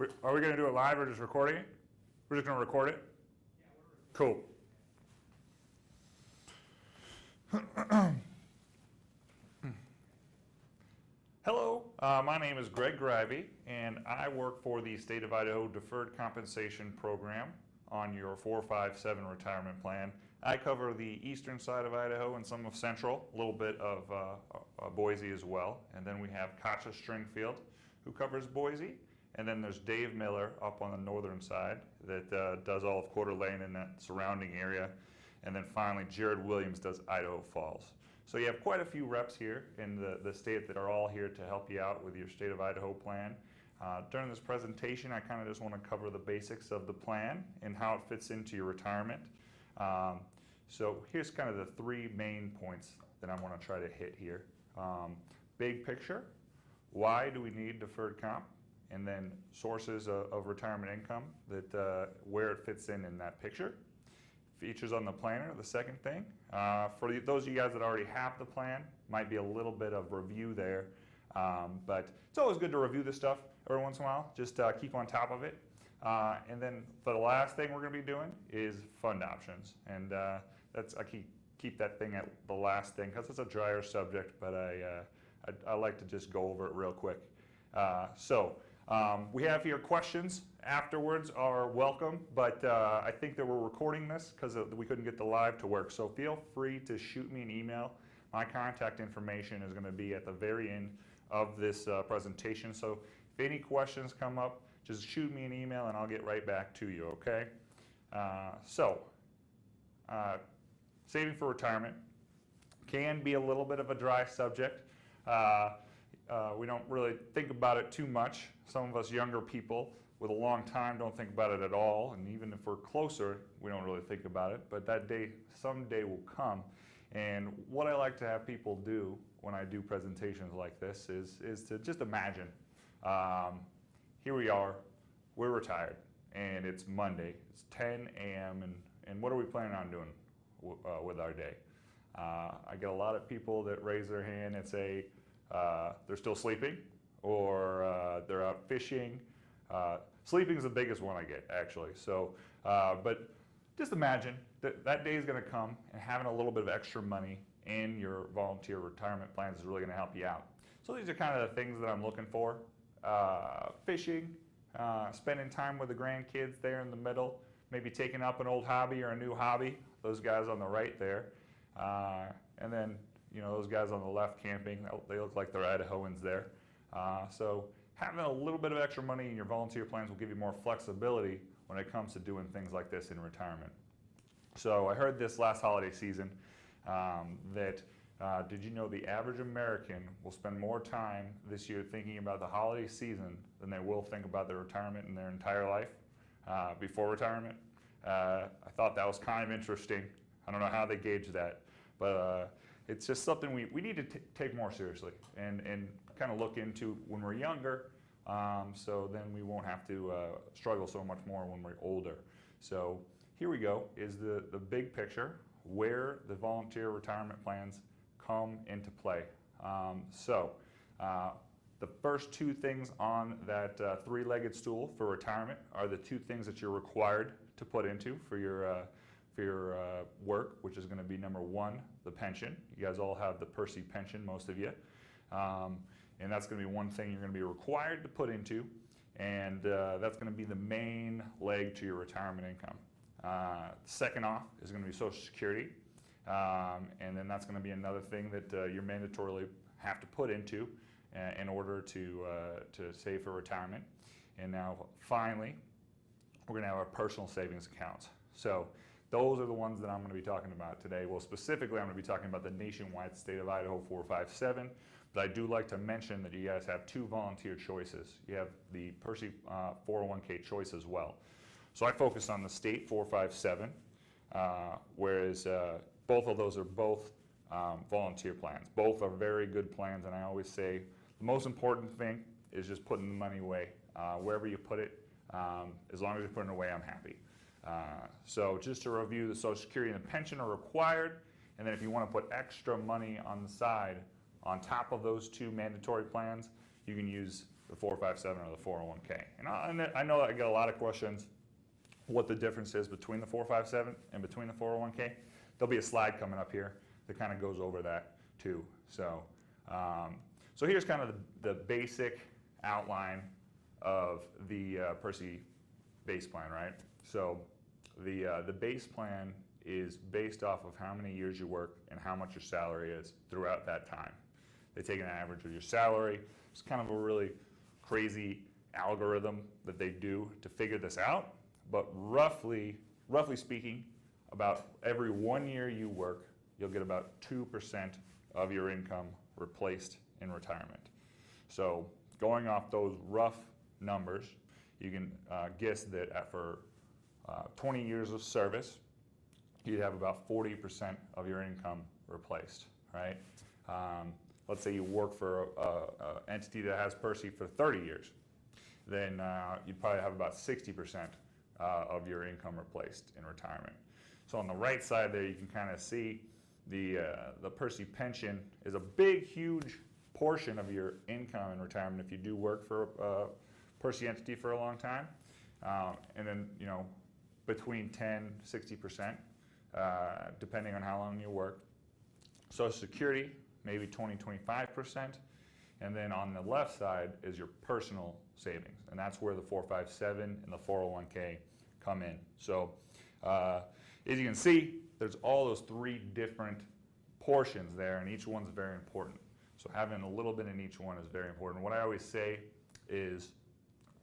Are we going to do it live or just recording it? We're just going to record it? Yeah, we're recording. Cool. Hello, my name is Greg Grivey, and I work for the State of Idaho Deferred Compensation Program on your 457 retirement plan. I cover the eastern side of Idaho and some of central, a little bit of Boise as well. And then we have Katja Stringfield, who covers Boise. And then there's Dave Miller up on the northern side that does all of Coeur d'Alene and that surrounding area. And then finally, Jared Williams does Idaho Falls. So you have quite a few reps here in the state that are all here to help you out with your state of Idaho plan. During this presentation, I kind of just want to cover the basics of the plan and how it fits into your retirement. So here's kind of the three main points that I want to try to hit here. Big picture, why do we need deferred comp? And then sources of retirement income, that where it fits in that picture. Features on the planner, the second thing. For those of you guys that already have the plan, might be a little bit of review there. But it's always good to review this stuff every once in a while, just keep on top of it. And then for the last thing we're going to be doing is fund options. And I keep that thing at the last thing because it's a drier subject, but I like to just go over it real quick. We have here questions afterwards are welcome, but I think that we're recording this because we couldn't get the live to work. So feel free to shoot me an email. My contact information is going to be at the very end of this presentation. So if any questions come up, just shoot me an email and I'll get right back to you, okay? Saving for retirement can be a little bit of a dry subject. We don't really think about it too much. Some of us younger people with a long time don't think about it at all, and even if we're closer, we don't really think about it, but that day, someday will come. And what I like to have people do when I do presentations like this is to just imagine, here we are, we're retired, and it's Monday, it's 10 a.m., and what are we planning on doing with our day? I get a lot of people that raise their hand and say, they're still sleeping, or they're out fishing. Sleeping is the biggest one I get, actually. So, but just imagine that day is going to come, and having a little bit of extra money in your volunteer retirement plans is really going to help you out. So these are kind of the things that I'm looking for. Fishing, spending time with the grandkids there in the middle, maybe taking up an old hobby or a new hobby, those guys on the right there. And then those guys on the left camping, they look like they're Idahoans there. So having a little bit of extra money in your volunteer plans will give you more flexibility when it comes to doing things like this in retirement. So I heard this last holiday season that did you know the average American will spend more time this year thinking about the holiday season than they will think about their retirement in their entire life before retirement? I thought that was kind of interesting. I don't know how they gauge that, but it's just something we need to take more seriously and kind of look into when we're younger, so then we won't have to struggle so much more when we're older. So here we go, is the big picture where the volunteer retirement plans come into play. The first two things on that three-legged stool for retirement are the two things that you're required to put into for your work, which is going to be number one, the pension. You guys all have the Persi Pension, most of you. And that's going to be one thing you're going to be required to put into, and that's going to be the main leg to your retirement income. Second off is going to be Social Security, and then that's going to be another thing that you mandatorily have to put into in order to save for retirement. And now finally, we're going to have our personal savings accounts. So those are the ones that I'm going to be talking about today. Well, specifically, I'm going to be talking about the nationwide State of Idaho 457. But I do like to mention that you guys have two volunteer choices. You have the Persi 401k choice as well. So I focus on the state 457, whereas both of those are both volunteer plans. Both are very good plans, and I always say the most important thing is just putting the money away. Wherever you put it, as long as you're putting it away, I'm happy. So just to review, the Social Security and the pension are required, and then if you want to put extra money on the side on top of those two mandatory plans, you can use the 457 or the 401k. And I know I get a lot of questions what the difference is between the 457 and between the 401k. There'll be a slide coming up here that kind of goes over that too. So, so here's kind of the basic outline of the Persi base plan, right? So the base plan is based off of how many years you work and how much your salary is throughout that time. They take an average of your salary. It's kind of a really crazy algorithm that they do to figure this out, but roughly speaking, about every 1 year you work, you'll get about 2% of your income replaced in retirement. So going off those rough numbers, you can guess that for 20 years of service, you'd have about 40% of your income replaced, right? Let's say you work for an entity that has Persi for 30 years, then you'd probably have about 60% of your income replaced in retirement. So on the right side there, you can kind of see the Persi Pension is a big, huge portion of your income in retirement if you do work for a Persi entity for a long time. And then, you know, between 10, 60%, depending on how long you work. Social Security, maybe 20, 25%. And then on the left side is your personal savings. And that's where the 457 and the 401k come in. So as you can see, there's all those three different portions there, and each one's very important. So having a little bit in each one is very important. What I always say is,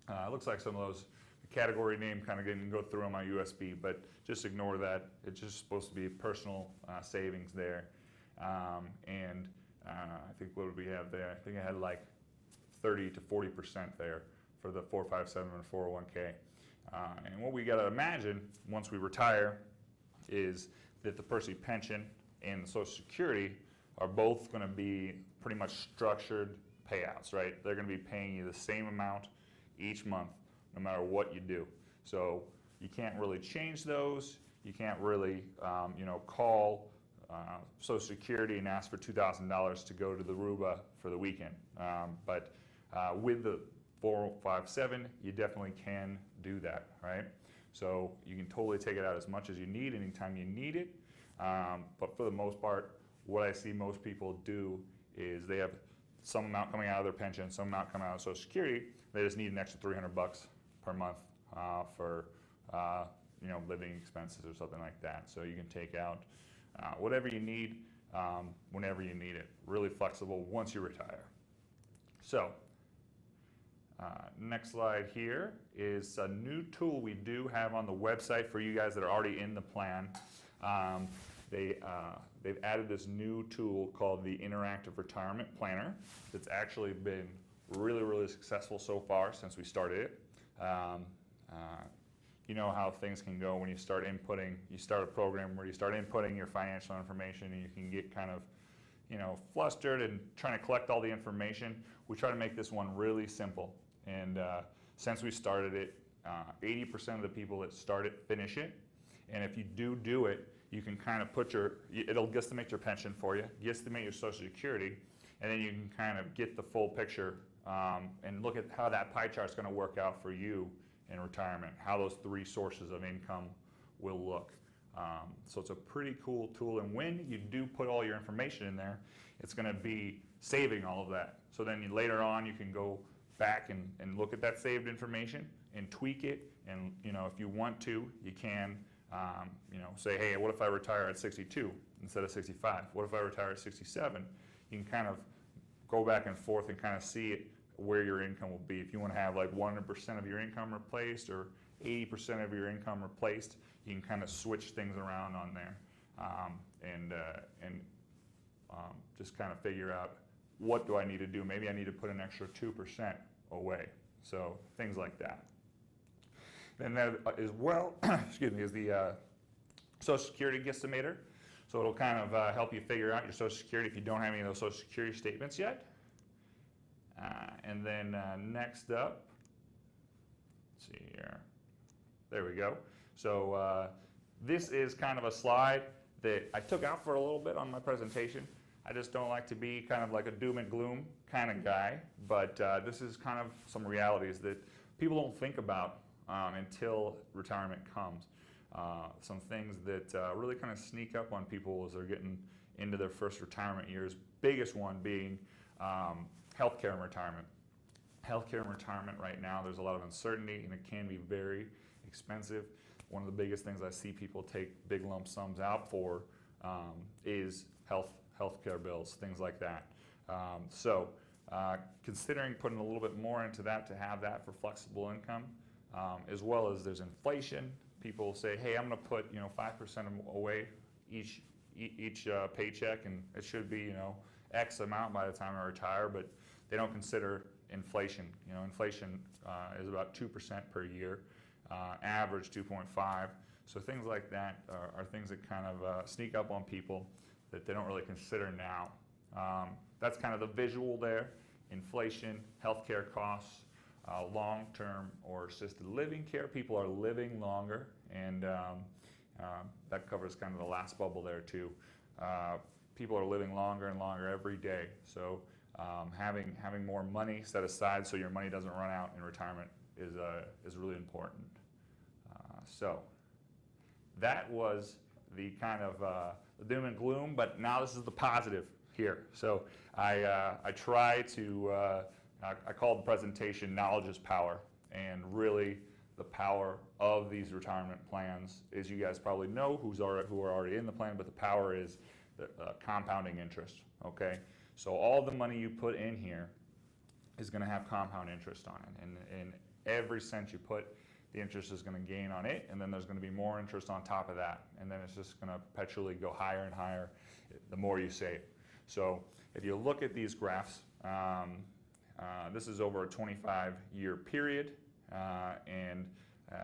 it looks like some of those category name kind of didn't go through on my USB, but just ignore that. It's just supposed to be personal savings there. And I think what did we have there? I think I had like 30 to 40% there for the 457 and 401k. And what we got to imagine once we retire is that the Persi Pension and the Social Security are both going to be pretty much structured payouts, right? They're going to be paying you the same amount each month, no matter what you do. So you can't really change those. You can't really, call Social Security and ask for $2,000 to go to the Aruba for the weekend. But with the 457, you definitely can do that, right? So you can totally take it out as much as you need, anytime you need it. But for the most part, what I see most people do is they have some amount coming out of their pension, some amount coming out of Social Security. They just need an extra $300 per month for living expenses or something like that. So you can take out whatever you need whenever you need it. Really flexible once you retire. So next slide here is a new tool we do have on the website for you guys that are already in the plan. They've added this new tool called the Interactive Retirement Planner that's actually been really, really successful so far since we started it. You know how things can go when you start a program where you start inputting your financial information and you can get kind of, flustered and trying to collect all the information. We try to make this one really simple. And since we started it, 80% of the people that start it finish it. And if you do it, you can kind of it'll guesstimate your pension for you, guesstimate your Social Security, and then you can kind of get the full picture and look at how that pie chart is going to work out for you in retirement, how those three sources of income will look. So it's a pretty cool tool, and when you do put all your information in there, it's going to be saving all of that. So then later on you can go back and look at that saved information and tweak it, and if you want to, you can say, hey, what if I retire at 62 instead of 65? What if I retire at 67? You can kind of go back and forth and kind of see it, where your income will be. If you want to have like 100% of your income replaced or 80% of your income replaced, you can kind of switch things around on there and just kind of figure out, what do I need to do? Maybe I need to put an extra 2% away. So things like that. And that as well, is the Social Security guesstimator. So it'll kind of help you figure out your Social Security if you don't have any of those Social Security statements yet. And then next up, let's see here. There we go. So this is kind of a slide that I took out for a little bit on my presentation. I just don't like to be kind of like a doom and gloom kind of guy, but this is kind of some realities that people don't think about until retirement comes. Some things that really kind of sneak up on people as they're getting into their first retirement years. Biggest one being healthcare and retirement. Healthcare and retirement right now, there's a lot of uncertainty and it can be very expensive. One of the biggest things I see people take big lump sums out for is healthcare bills, things like that. Considering putting a little bit more into that to have that for flexible income, as well as there's inflation. People say, hey, I'm going to put 5% away each paycheck, and it should be X amount by the time I retire, but they don't consider inflation. Inflation is about 2% per year, average 2.5. So things like that are things that kind of sneak up on people that they don't really consider now. That's kind of the visual there. Inflation, healthcare costs, long-term or assisted living care. People are living longer, and that covers kind of the last bubble there too. People are living longer and longer every day. So having more money set aside so your money doesn't run out in retirement is really important. So that was the kind of the doom and gloom, but now this is the positive here. So I try to, I call the presentation Knowledge is Power, and really the power of these retirement plans is, you guys probably know who are already in the plan, but the power is the compounding interest, okay? So all the money you put in here is going to have compound interest on it, and every cent you put, the interest is going to gain on it, and then there's going to be more interest on top of that, and then it's just going to perpetually go higher and higher the more you save. So if you look at these graphs, this is over a 25-year period, and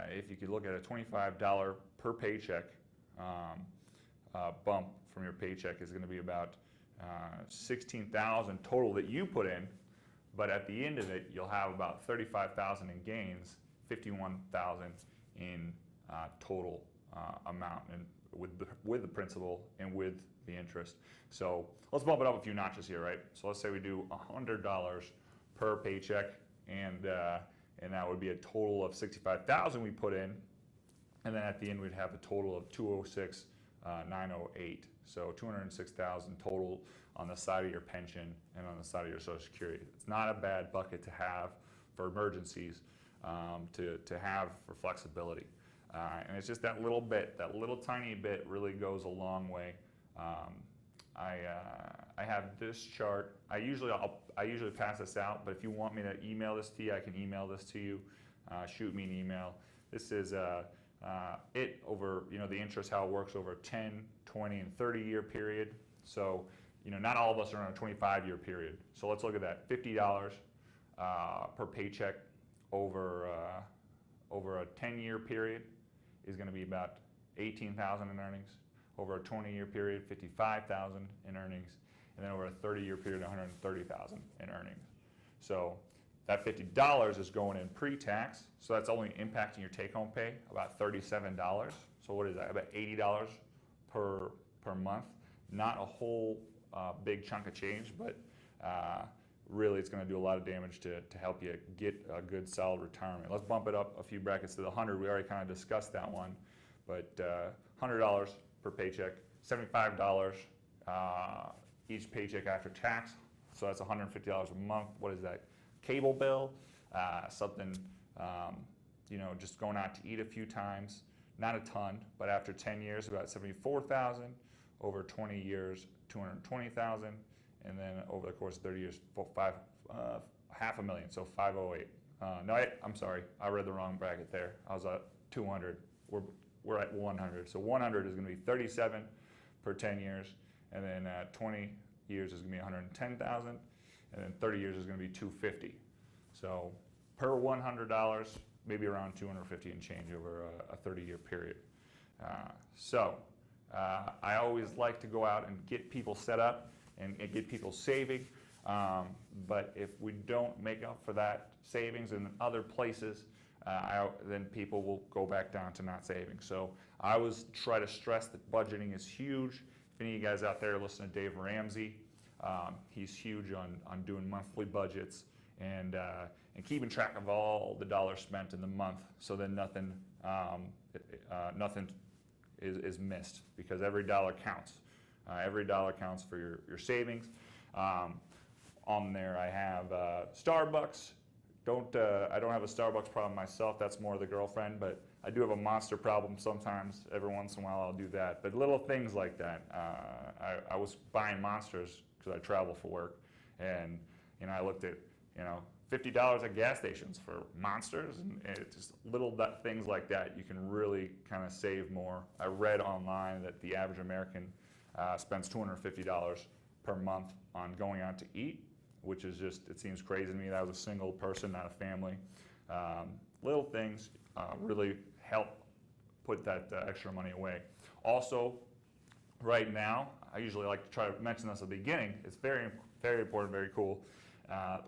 if you could look at a $25 per paycheck bump from your paycheck is going to be about $16,000 total that you put in, but at the end of it, you'll have about $35,000 in gains, $51,000 in total amount, and with the principal and with the interest. So let's bump it up a few notches here, right? So let's say we do $100 per paycheck, and that would be a total of $65,000 we put in, and then at the end we'd have a total of $206,908. So $206,000 total on the side of your pension and on the side of your Social Security. It's not a bad bucket to have for emergencies, to have for flexibility. And it's just that little bit, that little tiny bit really goes a long way. I have this chart. I usually pass this out, but if you want me to email this to you, I can email this to you. Shoot me an email. This is it over, the interest, how it works over a 10, 20, and 30-year period. So, not all of us are on a 25-year period. So let's look at that. $50 per paycheck over a 10-year period is going to be about $18,000 in earnings. Over a 20-year period, $55,000 in earnings, and then over a 30-year period, $130,000 in earnings. So that $50 is going in pre-tax, so that's only impacting your take-home pay, about $37. So what is that? About $80 per month. Not a whole big chunk of change, but really it's going to do a lot of damage to help you get a good solid retirement. Let's bump it up a few brackets to the 100. We already kind of discussed that one, but $100 per paycheck, $75 each paycheck after tax, so that's $150 a month. What is that? Cable bill, something, just going out to eat a few times, not a ton, but after 10 years, about $74,000, over 20 years, $220,000, and then over the course of 30 years, $500,000, so $508. No, I'm sorry, I read the wrong bracket there. I was at 200. We're at 100. So 100 is going to be 37 per 10 years, and then 20 years is going to be 110,000, and then 30 years is going to be 250. So per $100, maybe around 250 and change over a 30-year period. I always like to go out and get people set up and get people saving, but if we don't make up for that savings in other places, then people will go back down to not saving. So I always try to stress that budgeting is huge. If any of you guys out there listen to Dave Ramsey, He's huge on doing monthly budgets and keeping track of all the dollars spent in the month, so that nothing is missed, because every dollar counts. Every dollar counts for your savings. On there I have Starbucks. I don't have a Starbucks problem myself. That's more the girlfriend, but I do have a Monster problem sometimes. Every once in a while I'll do that. But little things like that. I was buying Monsters because I travel for work, and I looked at $50 at gas stations for Monsters, and it's just little things like that. You can really kind of save more. I read online that the average American spends $250 per month on going out to eat, which is just, it seems crazy to me. That was a single person, not a family. Little things really help put that extra money away. Also, right now, I usually like to try to mention this at the beginning. It's very, very important, very cool.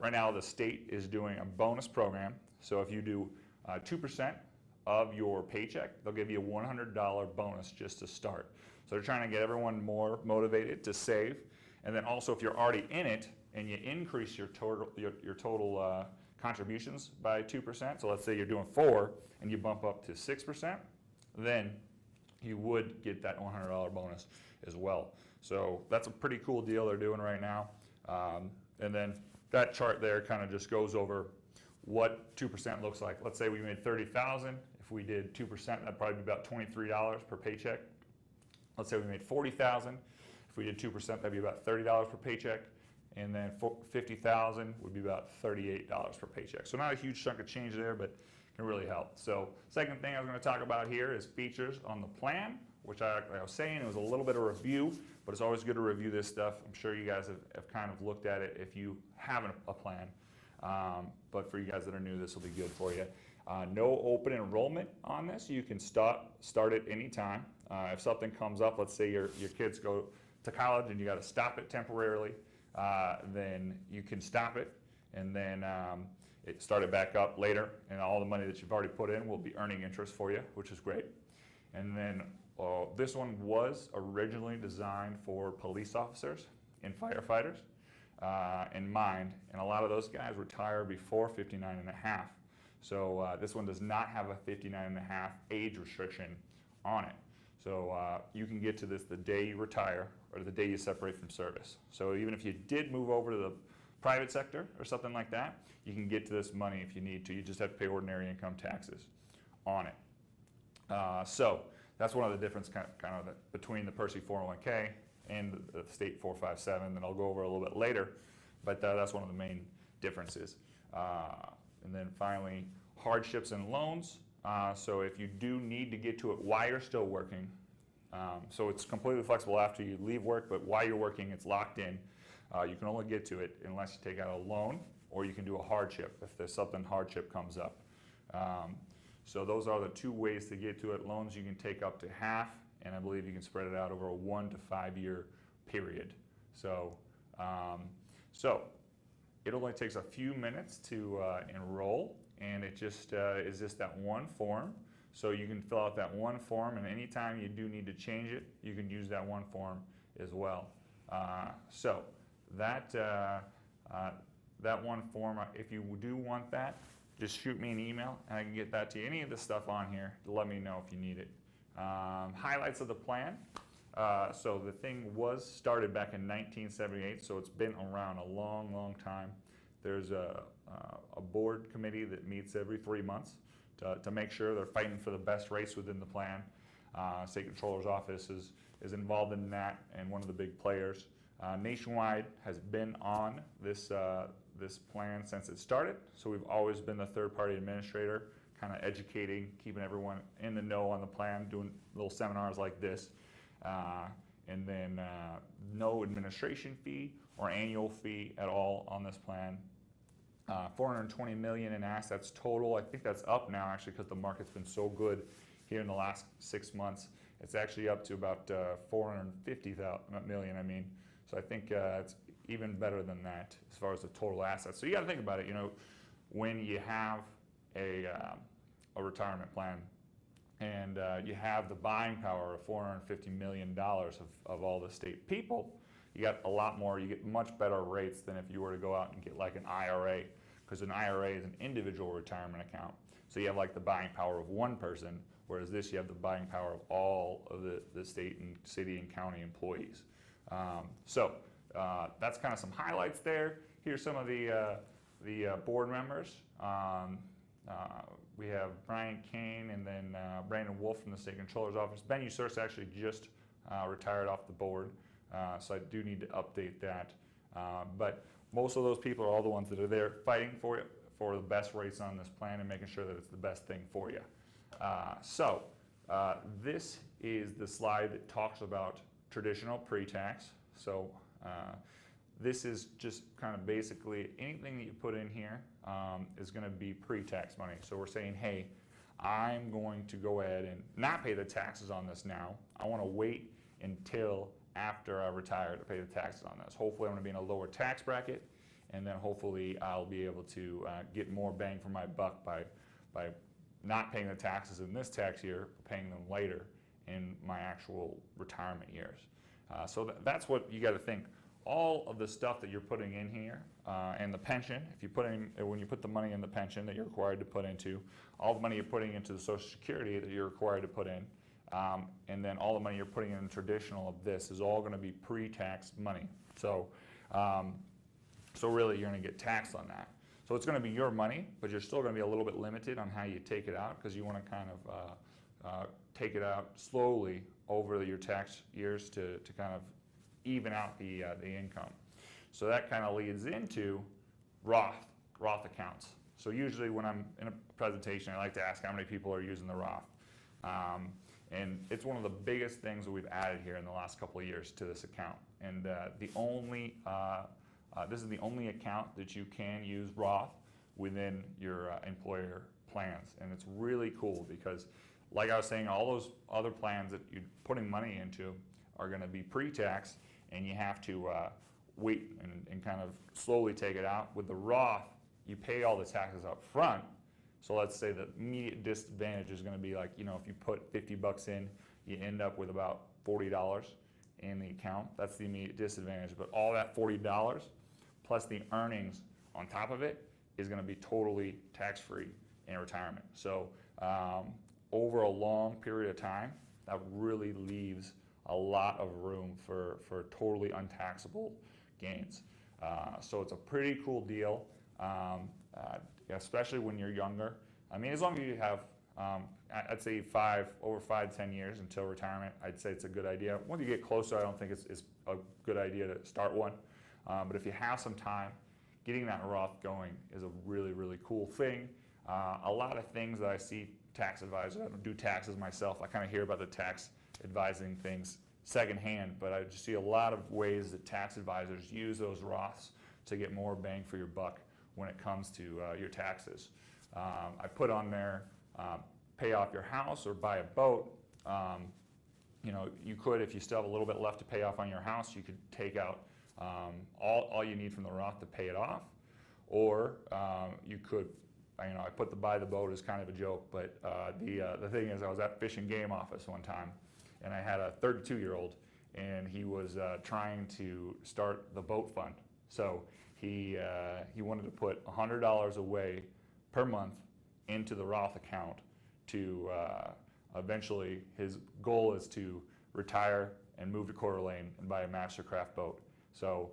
Right now, the state is doing a bonus program. So if you do 2% of your paycheck, they'll give you a $100 bonus just to start. So they're trying to get everyone more motivated to save. And then also, if you're already in it and you increase your total contributions by 2%, so let's say you're doing 4 and you bump up to 6%, then you would get that $100 bonus as well. So that's a pretty cool deal they're doing right now. And then that chart there kind of just goes over what 2% looks like. Let's say we made $30,000. If we did 2%, that'd probably be about $23 per paycheck. Let's say we made $40,000. If we did 2%, that'd be about $30 per paycheck. And then $50,000 would be about $38 per paycheck. So not a huge chunk of change there, but can really help. So second thing I was going to talk about here is features on the plan, which like I was saying, it was a little bit of review, but it's always good to review this stuff. I'm sure you guys have kind of looked at it if you have a plan. But for you guys that are new, this will be good for you. No open enrollment on this. You can start it anytime. If something comes up, let's say your kids go to college and you got to stop it temporarily, then you can stop it and then start it back up later, and all the money that you've already put in will be earning interest for you, which is great. And then this one was originally designed for police officers and firefighters in mind, and a lot of those guys retire before 59 and a half. So this one does not have a 59 and a half age restriction on it. So you can get to this the day you retire or the day you separate from service. So even if you did move over to the private sector or something like that, you can get to this money if you need to. You just have to pay ordinary income taxes on it. So that's one of the differences between the Persi 401k and the state 457 that I'll go over a little bit later, but that's one of the main differences. And then finally, hardships and loans. So if you do need to get to it while you're still working, so it's completely flexible after you leave work, but while you're working, it's locked in. You can only get to it unless you take out a loan, or you can do a hardship if there's something hardship comes up. So those are the two ways to get to it. Loans you can take up to half, and I believe you can spread it out over a 1 to 5 year period. So, it only takes a few minutes to enroll, and it just is just that one form. So you can fill out that one form, and anytime you do need to change it, you can use that one form as well. So that one form, if you do want that, just shoot me an email and I can get that to you. Any of the stuff on here, let me know if you need it. Highlights of the plan. So the thing was started back in 1978, so it's been around a long, long time. There's a board committee that meets every 3 months to make sure they're fighting for the best race within the plan. State Controller's Office is involved in that and one of the big players. Nationwide has been on this plan since it started, so we've always been the third-party administrator, kind of educating, keeping everyone in the know on the plan, doing little seminars like this, and then no administration fee or annual fee at all on this plan. 420 million in assets total. I think that's up now actually because the market's been so good here in the last 6 months. It's actually up to about 450 million. I mean, so I think it's even better than that as far as the total assets. So you got to think about it. You know, when you have a retirement plan and you have the buying power of $450 million of all the state people, you got a lot more, you get much better rates than if you were to go out and get like an IRA, because an IRA is an individual retirement account. So you have like the buying power of one person, whereas this you have the buying power of all of the state and city and county employees. That's kind of some highlights there. Here's some of the board members. We have Brian Kane and then Brandon Wolf from the State Controller's Office. Ben Usurst actually just retired off the board, so I do need to update that. But most of those people are all the ones that are there fighting for the best rates on this plan and making sure that it's the best thing for you. This is the slide that talks about traditional pre-tax. So this is just kind of basically anything that you put in here is going to be pre-tax money. So we're saying, hey, I'm going to go ahead and not pay the taxes on this now. I want to wait until after I retire to pay the taxes on this. Hopefully I'm going to be in a lower tax bracket, and then hopefully I'll be able to get more bang for my buck by not paying the taxes in this tax year, paying them later in my actual retirement years. So that's what you got to think. All of the stuff that you're putting in here, and the pension, if you put in, when you put the money in the pension that you're required to put into, all the money you're putting into the Social Security that you're required to put in, and then all the money you're putting in traditional of this is all going to be pre-tax money. So really you're going to get taxed on that. So it's going to be your money, but you're still going to be a little bit limited on how you take it out, because you want to kind of take it out slowly over your tax years to kind of even out the income. So that kind of leads into Roth accounts. So usually when I'm in a presentation, I like to ask how many people are using the Roth. And it's one of the biggest things that we've added here in the last couple of years to this account. And this is the only account that you can use Roth within your employer plans. And it's really cool because, like I was saying, all those other plans that you're putting money into are going to be pre-tax, and you have to wait and kind of slowly take it out. With the Roth, you pay all the taxes up front. So let's say the immediate disadvantage is going to be like, if you put 50 bucks in, you end up with about $40 in the account. That's the immediate disadvantage. But all that $40 plus the earnings on top of it is going to be totally tax-free in retirement. So over a long period of time, that really leaves a lot of room for totally untaxable gains. So it's a pretty cool deal, especially when you're younger. I mean, as long as you have, I'd say over 5 to 10 years until retirement, I'd say it's a good idea. Once you get closer, I don't think it's a good idea to start one. But if you have some time, getting that Roth going is a really, really cool thing. A lot of things that I see tax advisors, I don't do taxes myself, I kind of hear about the tax advising things secondhand, but I just see a lot of ways that tax advisors use those Roths to get more bang for your buck when it comes to your taxes. I put on there, pay off your house or buy a boat. You could, if you still have a little bit left to pay off on your house, you could take out all you need from the Roth to pay it off, or you could, I put the buy the boat as kind of a joke, but the thing is, I was at Fish and Game office one time, and I had a 32-year-old, and he was trying to start the boat fund. So he wanted to put $100 away per month into the Roth account to eventually, his goal is to retire and move to Coeur d'Alene and buy a Mastercraft boat. So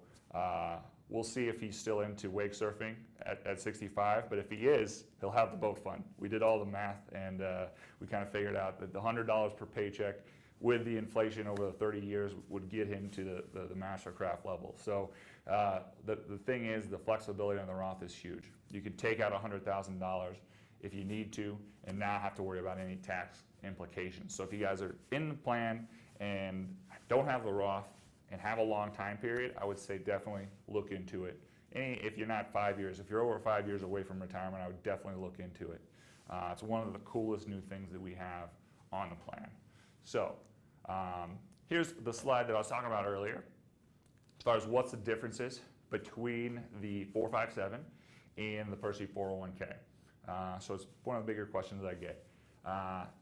we'll see if he's still into wake surfing at 65, but if he is, he'll have the boat fund. We did all the math, and we kind of figured out that the $100 per paycheck with the inflation over the 30 years would get him to the Mastercraft level. So the thing is, the flexibility on the Roth is huge. You could take out $100,000 if you need to and not have to worry about any tax implications. So if you guys are in the plan and don't have the Roth and have a long time period, I would say definitely look into it. If you're not 5 years, if you're over 5 years away from retirement, I would definitely look into it. It's one of the coolest new things that we have on the plan. So here's the slide that I was talking about earlier, as far as what's the differences between the 457 and the Persi 401k. So it's one of the bigger questions I get.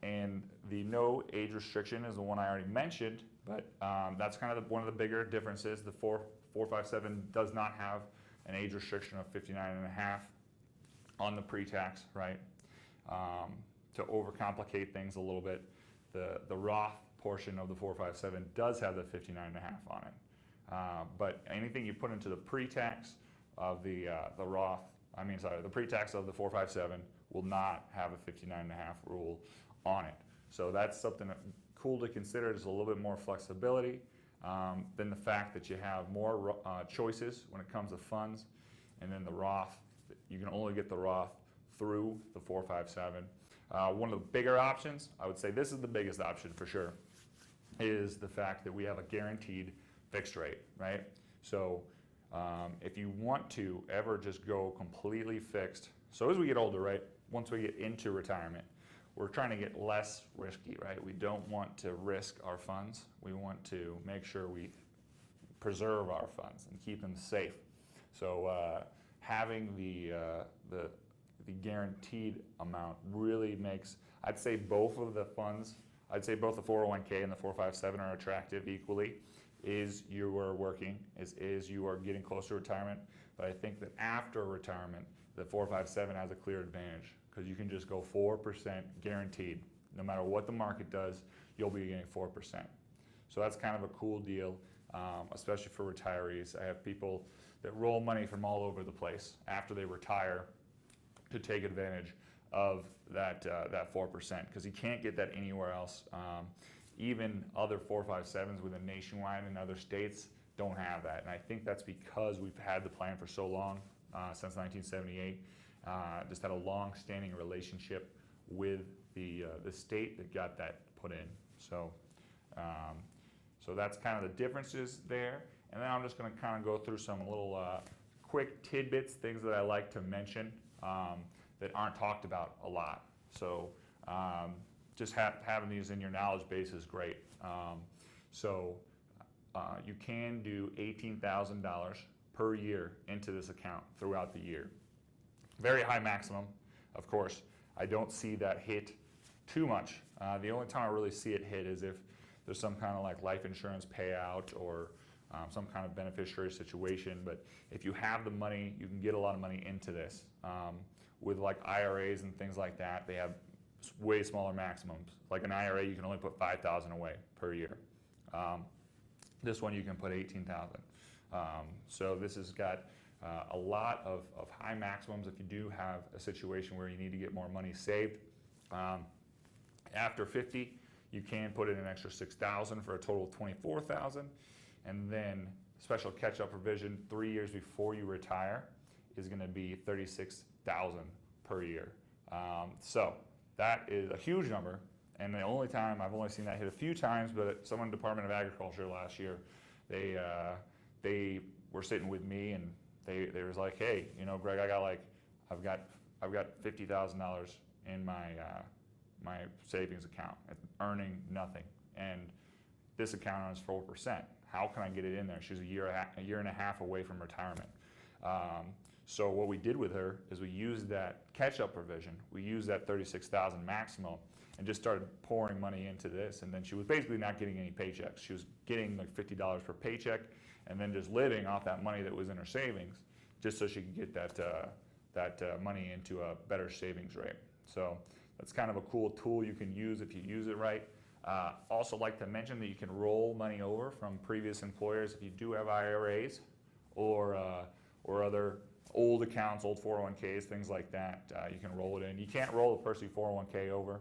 And the no age restriction is the one I already mentioned, But that's kind of one of the bigger differences. The 457 does not have an age restriction of 59 and a half on the pre-tax, right? To overcomplicate things a little bit, the Roth portion of the 457 does have the 59 and a half on it. But anything you put into the pre-tax of the Roth, the pre-tax of the 457 will not have a 59 and a half rule on it. So that's something cool to consider. There's a little bit more flexibility than the fact that you have more choices when it comes to funds. And then the Roth, you can only get the Roth through the 457. One of the bigger options, I would say this is the biggest option for sure, is the fact that we have a guaranteed fixed rate, right? So if you want to ever just go completely fixed, so as we get older, right, once we get into retirement, we're trying to get less risky, right? We don't want to risk our funds. We want to make sure we preserve our funds and keep them safe. So having the guaranteed amount really makes, I'd say both of the funds, I'd say both the 401k and the 457 are attractive equally. Is you are working, is you are getting close to retirement. But I think that after retirement, the 457 has a clear advantage because you can just go 4% guaranteed. No matter what the market does, you'll be getting 4%. So that's kind of a cool deal, especially for retirees. I have people that roll money from all over the place after they retire to take advantage of that 4% because you can't get that anywhere else. Even other 457s within Nationwide and other states don't have that. And I think that's because we've had the plan for so long, since 1978. Just had a long-standing relationship with the state that got that put in. So, so that's kind of the differences there. And then I'm just going to kind of go through some little quick tidbits, things that I like to mention that aren't talked about a lot. So just having these in your knowledge base is great. You can do $18,000 per year into this account throughout the year. Very high maximum, of course. I don't see that hit too much. The only time I really see it hit is if there's some kind of like life insurance payout or some kind of beneficiary situation. But if you have the money, you can get a lot of money into this. With like IRAs and things like that, they have way smaller maximums. Like an IRA, you can only put $5,000 away per year. This one you can put $18,000. So this has got a lot of high maximums if you do have a situation where you need to get more money saved. After 50, you can put in an extra $6,000 for a total of $24,000. And then special catch-up provision 3 years before you retire is going to be $36,000 per year. So that is a huge number. And the only time, I've only seen that hit a few times, but someone in the Department of Agriculture last year, they were sitting with me and they was like, hey, you know, Greg, I've got $50,000 in my savings account, earning nothing, and this account earns 4%. How can I get it in there? She's a year and a half away from retirement. So what we did with her is we used that catch-up provision. We used that $36,000 maximum and just started pouring money into this. And then she was basically not getting any paychecks. She was getting like $50 per paycheck and then just living off that money that was in her savings just so she could get that money into a better savings rate. So that's kind of a cool tool you can use if you use it right. Also like to mention that you can roll money over from previous employers if you do have IRAs or other old accounts, old 401ks, things like that. You can roll it in. You can't roll a Persi 401k over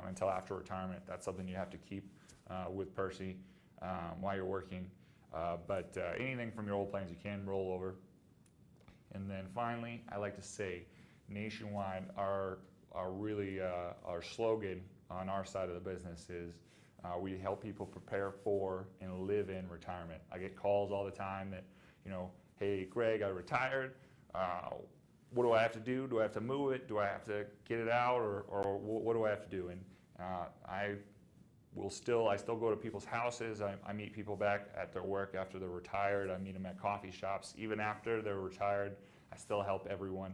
until after retirement. That's something you have to keep with Persi while you're working. But anything from your old plans you can roll over. And then finally, I like to say Nationwide, our slogan on our side of the business is we help people prepare for and live in retirement. I get calls all the time that, you know, hey, Greg, I retired. What do I have to do? Do I have to move it? Do I have to get it out, or what do I have to do? And I still go to people's houses. I meet people back at their work after they're retired. I meet them at coffee shops. Even after they're retired, I still help everyone.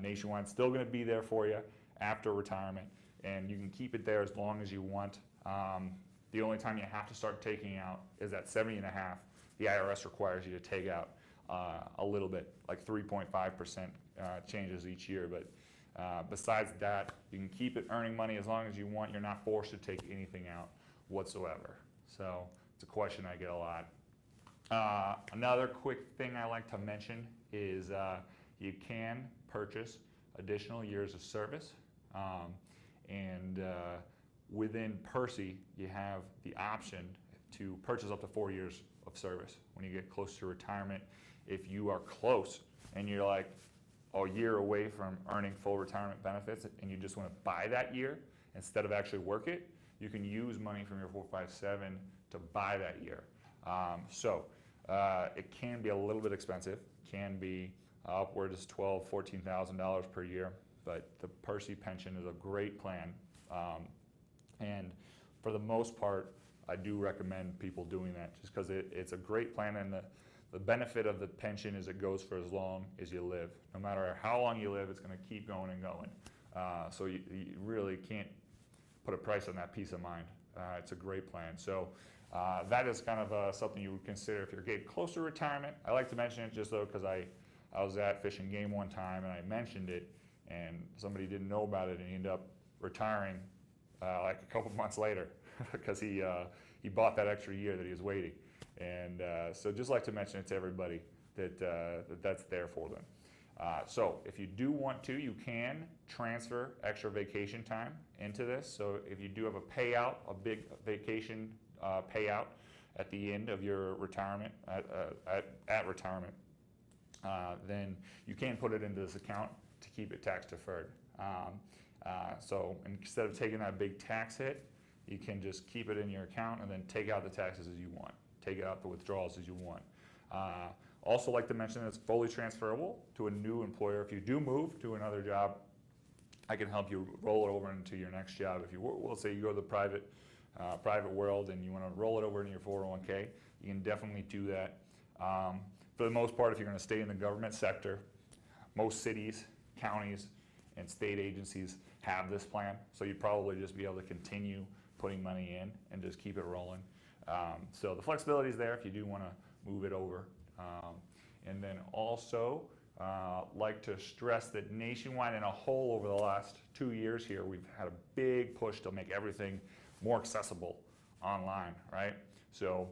Nationwide's still going to be there for you after retirement, and you can keep it there as long as you want. The only time you have to start taking out is at 70 and a half. The IRS requires you to take out a little bit, like 3.5% changes each year. But besides that, you can keep it earning money as long as you want. You're not forced to take anything out whatsoever. So it's a question I get a lot. Another quick thing I like to mention is you can purchase additional years of service. And within Persi, you have the option to purchase up to 4 years of service when you get close to retirement. If you are close and you're like a year away from earning full retirement benefits and you just want to buy that year instead of actually work it, you can use money from your 457 to buy that year. It can be a little bit expensive, can be upwards of $12,000, $14,000 per year, but the Persi Pension is a great plan. And for the most part, I do recommend people doing that just because it's a great plan, and the benefit of the pension is it goes for as long as you live. No matter how long you live, it's going to keep going and going. So you really can't put a price on that peace of mind. It's a great plan. So that is kind of something you would consider if you're getting close to retirement. I like to mention it just though because I was at Fish and Game one time and I mentioned it, and somebody didn't know about it, and he ended up retiring like a couple months later because he bought that extra year that he was waiting. And so just like to mention it to everybody that's there for them. So if you do want to, you can transfer extra vacation time into this. So if you do have a payout, a big vacation payout at the end of your retirement, at retirement, then you can put it into this account to keep it tax deferred. So instead of taking that big tax hit, you can just keep it in your account and then take out the taxes as you want. Take out the withdrawals as you want. Also like to mention that it's fully transferable to a new employer. If you do move to another job, I can help you roll it over into your next job. If you, we'll say you go to the private world and you want to roll it over into your 401k, you can definitely do that. For the most part, if you're going to stay in the government sector, most cities, counties, and state agencies have this plan, so you'd probably just be able to continue putting money in and just keep it rolling. So the flexibility is there if you do want to move it over. And then also like to stress that nationwide and a whole over the last 2 years here, we've had a big push to make everything more accessible online, right? So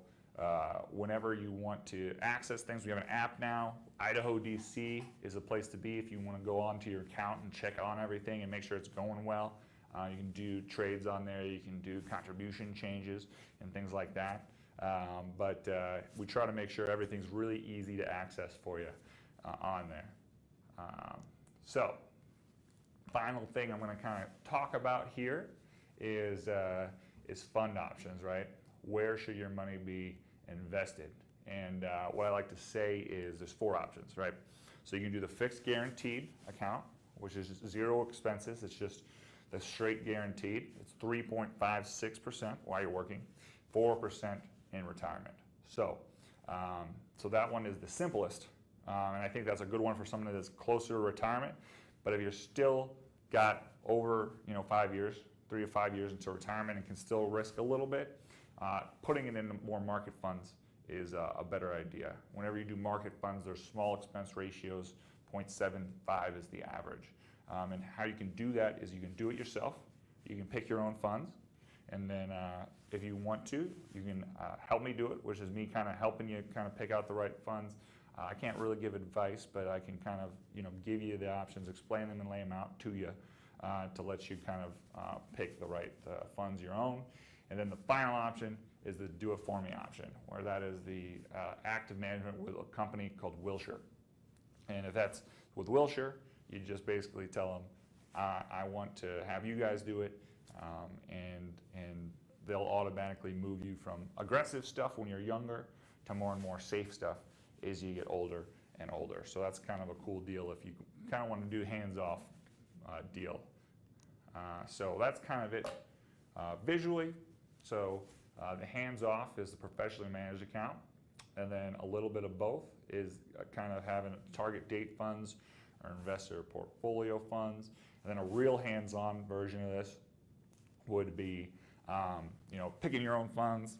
whenever you want to access things, we have an app now. Idaho, DC is a place to be if you want to go onto your account and check on everything and make sure it's going well. You can do trades on there, you can do contribution changes and things like that. But we try to make sure everything's really easy to access for you on there. So, final thing I'm going to kind of talk about here is fund options, right? Where should your money be invested? And what I like to say is there's 4 options, right? So you can do the fixed guaranteed account, which is 0 expenses. It's just the straight guaranteed. It's 3.56% while you're working, 4% in retirement. So, so that one is the simplest, and I think that's a good one for someone that's closer to retirement. But if you're still got over 5 years, 3 to 5 years into retirement and can still risk a little bit, putting it into more market funds is a better idea. Whenever you do market funds, there's small expense ratios, 0.75 is the average. And how you can do that is you can do it yourself. You can pick your own funds, and then if you want to, you can help me do it, which is me kind of helping you kind of pick out the right funds. I can't really give advice, but I can kind of give you the options, explain them and lay them out to you to let you kind of pick the right funds your own. And then the final option is the do it for me option, where that is the active management with a company called Wilshire. And if that's with Wilshire, you just basically tell them, I want to have you guys do it, and they'll automatically move you from aggressive stuff when you're younger to more and more safe stuff as you get older and older. So that's kind of a cool deal if you kind of want to do hands-off deal. So that's kind of it visually. So the hands-off is the professionally managed account, and then a little bit of both is kind of having target date funds or investor portfolio funds. And then a real hands-on version of this would be picking your own funds.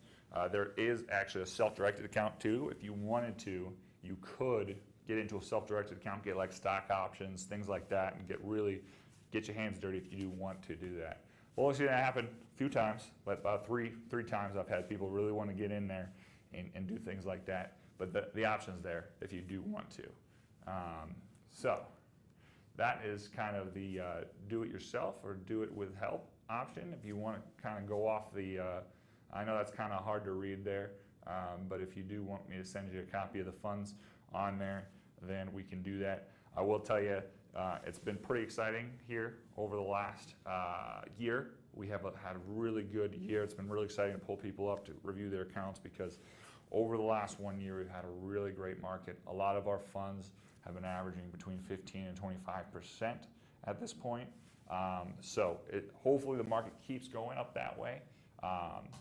There is actually a self-directed account too. If you wanted to, you could get into a self-directed account, get like stock options, things like that, and get your hands dirty if you do want to do that. Well, we've seen that happen a few times, but about three times I've had people really want to get in there and do things like that. But the option's there if you do want to. So that is kind of the do it yourself or do it with help option. If you want to kind of go off the, I know that's kind of hard to read there, but if you do want me to send you a copy of the funds on there, then we can do that. I will tell you, it's been pretty exciting here over the last year. We have had a really good year. It's been really exciting to pull people up to review their accounts because over the last 1 year, we've had a really great market. A lot of our funds have been averaging between 15 and 25% at this point. So hopefully the market keeps going up that way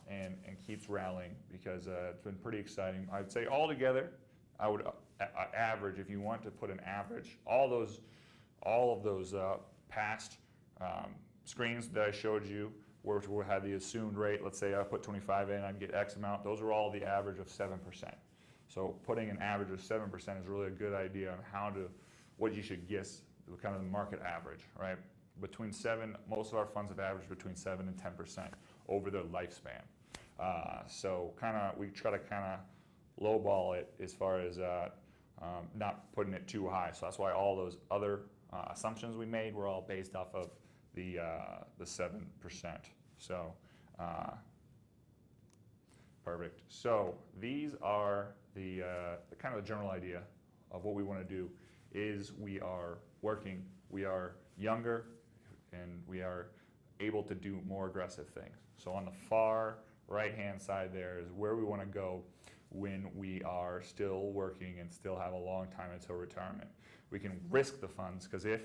and keeps rallying because it's been pretty exciting. I'd say altogether, I would average, if you want to put an average, all of those past screens that I showed you, where we had the assumed rate, let's say I put 25 in, I'd get X amount, those are all the average of 7%. So putting an average of 7% is really a good idea on what you should guess, kind of the market average, right? Most of our funds have averaged between 7 and 10% over their lifespan. So we try to kind of lowball it as far as not putting it too high. So that's why all those other assumptions we made were all based off of the 7%. So perfect. So these are the kind of the general idea of what we want to do is we are working, we are younger, and we are able to do more aggressive things. So on the far right-hand side there is where we want to go when we are still working and still have a long time until retirement. We can risk the funds because if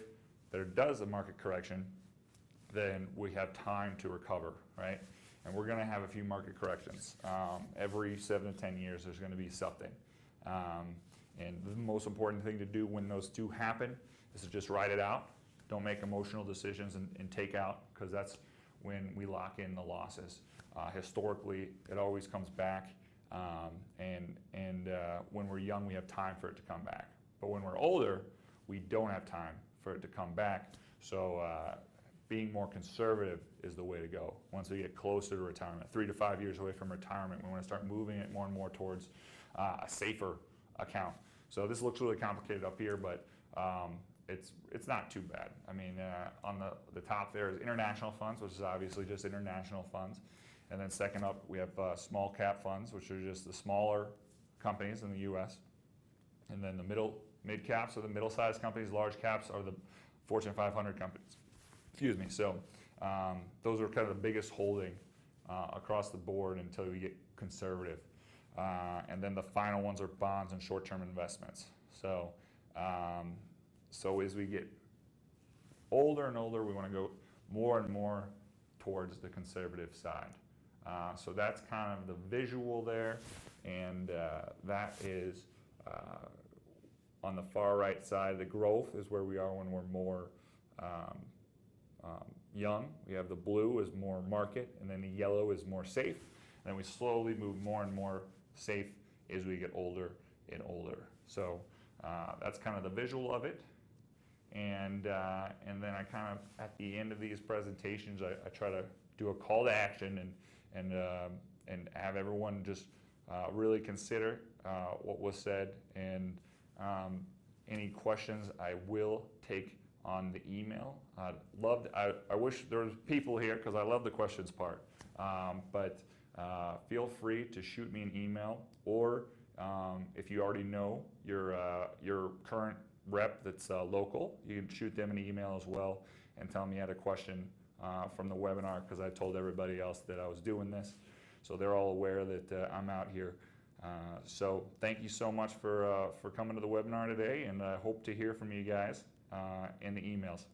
there does a market correction, then we have time to recover, right? And we're going to have a few market corrections. Every 7 to 10 years, there's going to be something. And the most important thing to do when those do happen is to just write it out. Don't make emotional decisions and take out, because that's when we lock in the losses. Historically, it always comes back, and when we're young, we have time for it to come back. But when we're older, we don't have time for it to come back. So being more conservative is the way to go. Once we get closer to retirement, 3 to 5 years away from retirement, we want to start moving it more and more towards a safer account. So this looks really complicated up here, but it's not too bad. I mean, on the top there is international funds, which is obviously just international funds. And then second up, we have small cap funds, which are just the smaller companies in the U.S. And then the mid caps are the middle-sized companies. Large caps are the Fortune 500 companies. Excuse me. So those are kind of the biggest holding across the board until we get conservative. And then the final ones are bonds and short-term investments. So as we get older and older, we want to go more and more towards the conservative side. So that's kind of the visual there, and that is on the far right side. The growth is where we are when we're more young. We have the blue is more market, and then the yellow is more safe. And then we slowly move more and more safe as we get older and older. So that's kind of the visual of it. And then I kind of, at the end of these presentations, I try to do a call to action and have everyone just really consider what was said. And any questions I will take on the email. I wish there was people here because I love the questions part. But feel free to shoot me an email, or if you already know your current rep that's local, you can shoot them an email as well and tell them you had a question from the webinar, because I told everybody else that I was doing this. So they're all aware that I'm out here. So thank you so much for coming to the webinar today, and I hope to hear from you guys in the emails.